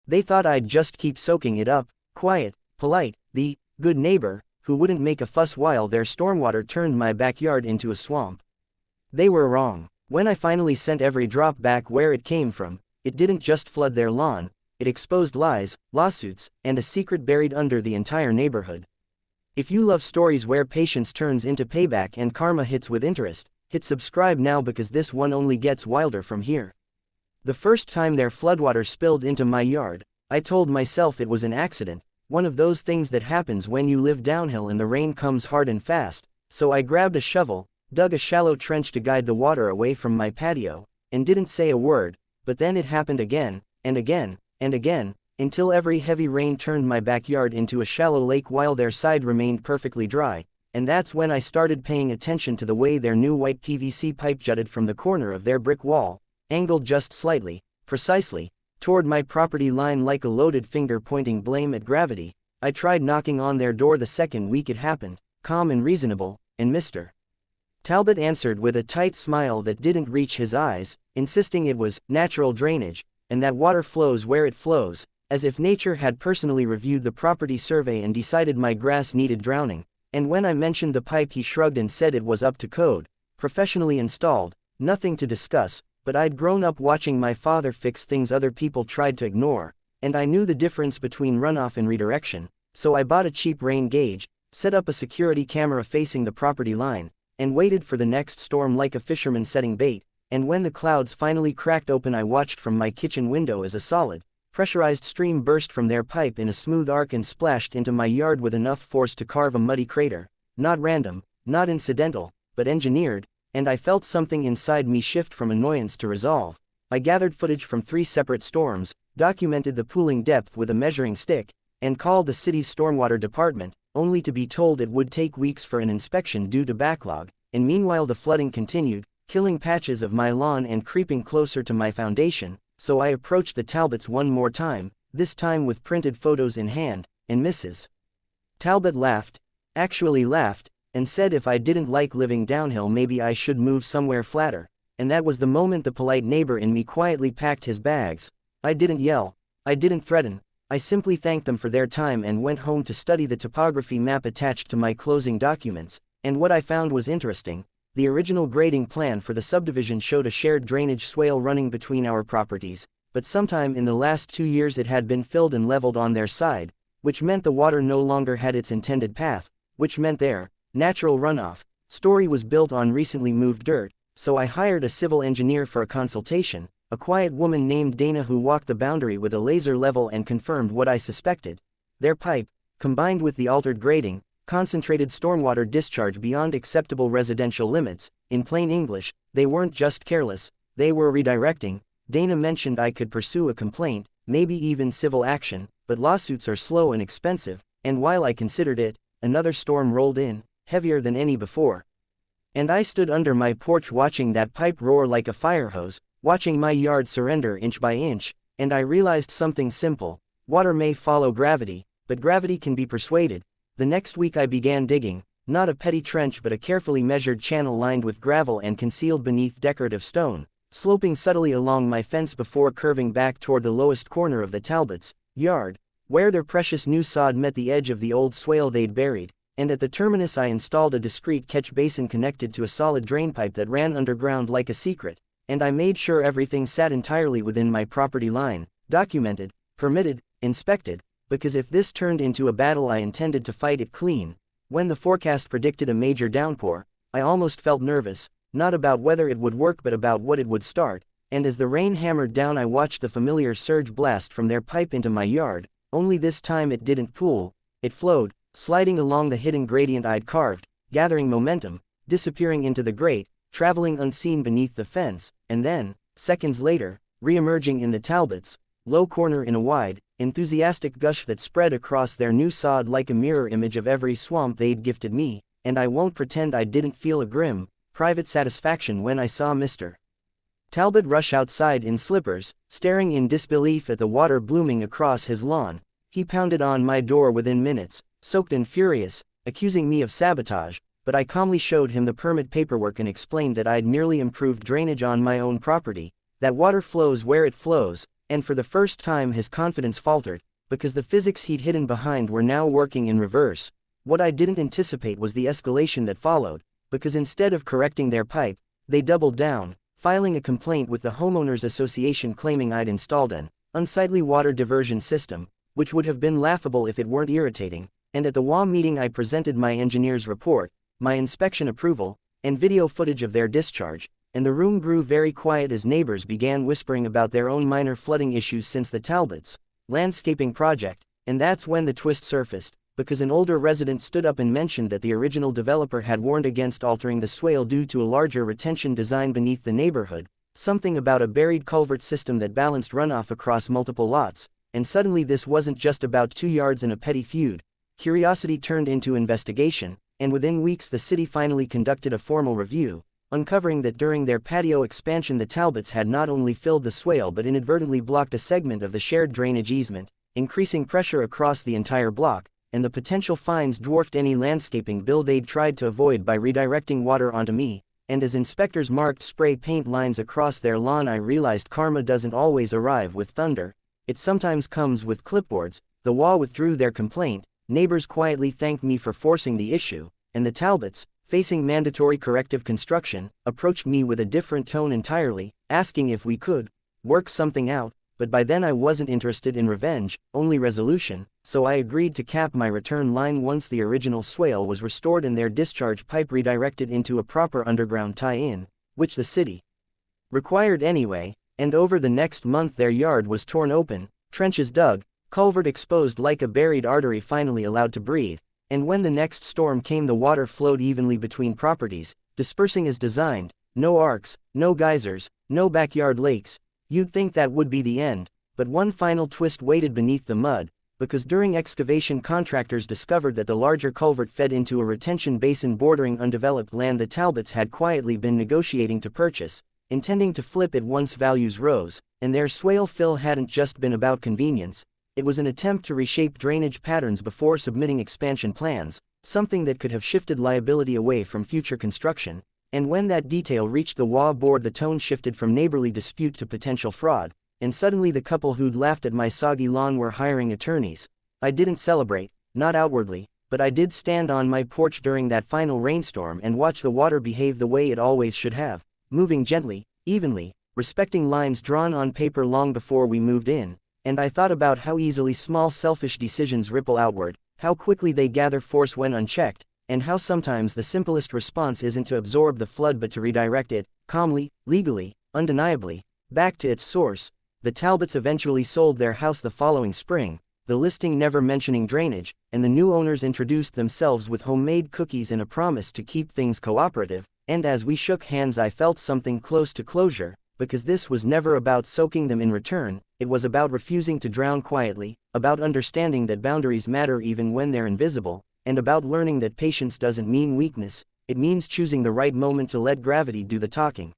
They thought I'd just keep soaking it up, quiet, polite, the good neighbor, who wouldn't make a fuss while their stormwater turned my backyard into a swamp. They were wrong. When I finally sent every drop back where it came from, it didn't just flood their lawn, it exposed lies, lawsuits, and a secret buried under the entire neighborhood. If you love stories where patience turns into payback and karma hits with interest, hit subscribe now because this one only gets wilder from here. The first time their floodwater spilled into my yard, I told myself it was an accident, one of those things that happens when you live downhill and the rain comes hard and fast, so I grabbed a shovel, dug a shallow trench to guide the water away from my patio, and didn't say a word, but then it happened again, and again, and again, until every heavy rain turned my backyard into a shallow lake while their side remained perfectly dry, and that's when I started paying attention to the way their new white PVC pipe jutted from the corner of their brick wall, angled just slightly, precisely, toward my property line like a loaded finger pointing blame at gravity. I tried knocking on their door the second week it happened, calm and reasonable, and Mr. Talbot answered with a tight smile that didn't reach his eyes, insisting it was natural drainage, and that water flows where it flows, as if nature had personally reviewed the property survey and decided my grass needed drowning. And when I mentioned the pipe, he shrugged and said it was up to code, professionally installed, nothing to discuss, but I'd grown up watching my father fix things other people tried to ignore, and I knew the difference between runoff and redirection, so I bought a cheap rain gauge, set up a security camera facing the property line, and waited for the next storm like a fisherman setting bait. And when the clouds finally cracked open, I watched from my kitchen window as a solid, pressurized stream burst from their pipe in a smooth arc and splashed into my yard with enough force to carve a muddy crater, not random, not incidental, but engineered, and I felt something inside me shift from annoyance to resolve. I gathered footage from 3 separate storms, documented the pooling depth with a measuring stick, and called the city's stormwater department, only to be told it would take weeks for an inspection due to backlog, and meanwhile the flooding continued, killing patches of my lawn and creeping closer to my foundation. So I approached the Talbots one more time, this time with printed photos in hand, and Mrs. Talbot laughed, actually laughed, and said if I didn't like living downhill maybe I should move somewhere flatter, and that was the moment the polite neighbor in me quietly packed his bags. I didn't yell, I didn't threaten, I simply thanked them for their time and went home to study the topography map attached to my closing documents, and what I found was interesting. The original grading plan for the subdivision showed a shared drainage swale running between our properties, but sometime in the last 2 years it had been filled and leveled on their side, which meant the water no longer had its intended path, which meant their natural runoff story was built on recently moved dirt. So I hired a civil engineer for a consultation, a quiet woman named Dana who walked the boundary with a laser level and confirmed what I suspected. Their pipe, combined with the altered grading, concentrated stormwater discharge beyond acceptable residential limits. In plain English, they weren't just careless, they were redirecting. Dana mentioned I could pursue a complaint, maybe even civil action, but lawsuits are slow and expensive, and while I considered it, another storm rolled in, heavier than any before. And I stood under my porch watching that pipe roar like a fire hose, watching my yard surrender inch by inch, and I realized something simple: water may follow gravity, but gravity can be persuaded. The next week I began digging, not a petty trench but a carefully measured channel lined with gravel and concealed beneath decorative stone, sloping subtly along my fence before curving back toward the lowest corner of the Talbots' yard, where their precious new sod met the edge of the old swale they'd buried, and at the terminus I installed a discreet catch basin connected to a solid drain pipe that ran underground like a secret, and I made sure everything sat entirely within my property line, documented, permitted, inspected, because if this turned into a battle I intended to fight it clean. When the forecast predicted a major downpour, I almost felt nervous, not about whether it would work but about what it would start, and as the rain hammered down I watched the familiar surge blast from their pipe into my yard, only this time it didn't pool, it flowed, sliding along the hidden gradient I'd carved, gathering momentum, disappearing into the grate, traveling unseen beneath the fence, and then, seconds later, re-emerging in the Talbots' low corner in a wide, enthusiastic gush that spread across their new sod like a mirror image of every swamp they'd gifted me. And I won't pretend I didn't feel a grim, private satisfaction when I saw Mr. Talbot rush outside in slippers, staring in disbelief at the water blooming across his lawn. He pounded on my door within minutes, soaked and furious, accusing me of sabotage, but I calmly showed him the permit paperwork and explained that I'd merely improved drainage on my own property, that water flows where it flows, and for the first time his confidence faltered, because the physics he'd hidden behind were now working in reverse. What I didn't anticipate was the escalation that followed, because instead of correcting their pipe, they doubled down, filing a complaint with the Homeowners Association claiming I'd installed an unsightly water diversion system, which would have been laughable if it weren't irritating, and at the WA meeting I presented my engineer's report, my inspection approval, and video footage of their discharge, and the room grew very quiet as neighbors began whispering about their own minor flooding issues since the Talbots' landscaping project, and that's when the twist surfaced, because an older resident stood up and mentioned that the original developer had warned against altering the swale due to a larger retention design beneath the neighborhood, something about a buried culvert system that balanced runoff across multiple lots, and suddenly this wasn't just about 2 yards and a petty feud. Curiosity turned into investigation, and within weeks the city finally conducted a formal review, uncovering that during their patio expansion the Talbots had not only filled the swale but inadvertently blocked a segment of the shared drainage easement, increasing pressure across the entire block, and the potential fines dwarfed any landscaping bill they'd tried to avoid by redirecting water onto me. And as inspectors marked spray paint lines across their lawn I realized karma doesn't always arrive with thunder, it sometimes comes with clipboards. The WA withdrew their complaint, neighbors quietly thanked me for forcing the issue, and the Talbots, facing mandatory corrective construction, approached me with a different tone entirely, asking if we could work something out, but by then I wasn't interested in revenge, only resolution, so I agreed to cap my return line once the original swale was restored and their discharge pipe redirected into a proper underground tie-in, which the city required anyway, and over the next month their yard was torn open, trenches dug, culvert exposed like a buried artery finally allowed to breathe, and when the next storm came the water flowed evenly between properties, dispersing as designed, no arcs, no geysers, no backyard lakes. You'd think that would be the end, but one final twist waited beneath the mud, because during excavation contractors discovered that the larger culvert fed into a retention basin bordering undeveloped land the Talbots had quietly been negotiating to purchase, intending to flip it once values rose, and their swale fill hadn't just been about convenience, it was an attempt to reshape drainage patterns before submitting expansion plans, something that could have shifted liability away from future construction. And when that detail reached the WA board the tone shifted from neighborly dispute to potential fraud, and suddenly the couple who'd laughed at my soggy lawn were hiring attorneys. I didn't celebrate, not outwardly, but I did stand on my porch during that final rainstorm and watch the water behave the way it always should have, moving gently, evenly, respecting lines drawn on paper long before we moved in, and I thought about how easily small selfish decisions ripple outward, how quickly they gather force when unchecked, and how sometimes the simplest response isn't to absorb the flood but to redirect it, calmly, legally, undeniably, back to its source. The Talbots eventually sold their house the following spring, the listing never mentioning drainage, and the new owners introduced themselves with homemade cookies and a promise to keep things cooperative, and as we shook hands I felt something close to closure, because this was never about soaking them in return, it was about refusing to drown quietly, about understanding that boundaries matter even when they're invisible, and about learning that patience doesn't mean weakness, it means choosing the right moment to let gravity do the talking.